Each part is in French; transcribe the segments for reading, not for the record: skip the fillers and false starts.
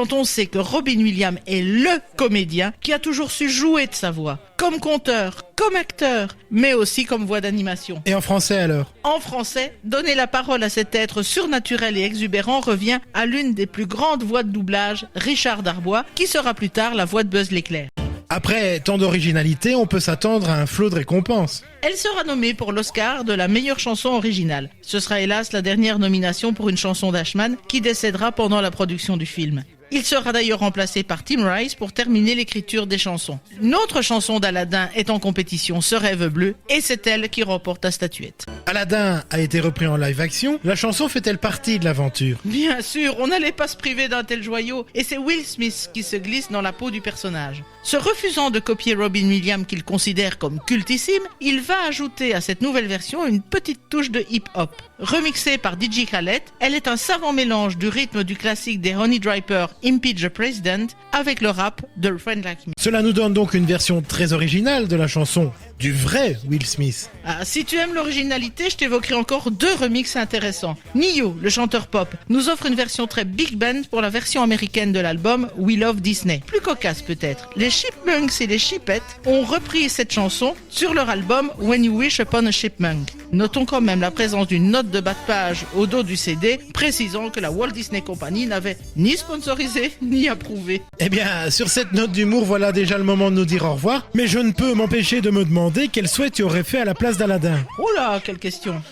Quand on sait que Robin Williams est le comédien qui a toujours su jouer de sa voix, comme conteur, comme acteur, mais aussi comme voix d'animation. Et en français alors? En français, donner la parole à cet être surnaturel et exubérant revient à l'une des plus grandes voix de doublage, Richard Darbois, qui sera plus tard la voix de Buzz l'éclair. Après tant d'originalité, on peut s'attendre à un flot de récompenses. Elle sera nommée pour l'Oscar de la meilleure chanson originale. Ce sera hélas la dernière nomination pour une chanson d'Ashman qui décédera pendant la production du film. Il sera d'ailleurs remplacé par Tim Rice pour terminer l'écriture des chansons. Une autre chanson d'Aladin est en compétition, Ce rêve bleu, et c'est elle qui remporte la statuette. Aladdin a été repris en live action, la chanson fait-elle partie de l'aventure? Bien sûr, on n'allait pas se priver d'un tel joyau, et c'est Will Smith qui se glisse dans la peau du personnage. Se refusant de copier Robin Williams qu'il considère comme cultissime, il va ajouter à cette nouvelle version une petite touche de hip-hop. Remixée par DJ Khaled, elle est un savant mélange du rythme du classique des Honey Driver Impeach the President avec le rap de Friend Like Me. Cela nous donne donc une version très originale de la chanson, du vrai Will Smith. Ah, si tu aimes l'originalité, je t'évoquerai encore deux remixes intéressants. Nio, le chanteur pop, nous offre une version très big band pour la version américaine de l'album We Love Disney. Plus cocasse peut-être. Les Chipmunks et les Chipettes ont repris cette chanson sur leur album When You Wish Upon a Chipmunk. Notons quand même la présence d'une note de bas de page au dos du CD, précisant que la Walt Disney Company n'avait ni sponsorisé ni approuvé. Eh bien, sur cette note d'humour, voilà déjà le moment de nous dire au revoir, mais je ne peux m'empêcher de me demander quel souhait tu aurais fait à la place d'Aladin. Oh là, quelle question.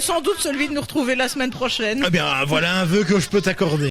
Sans doute celui de nous retrouver la semaine prochaine. Eh bien, voilà un vœu que je peux t'accorder.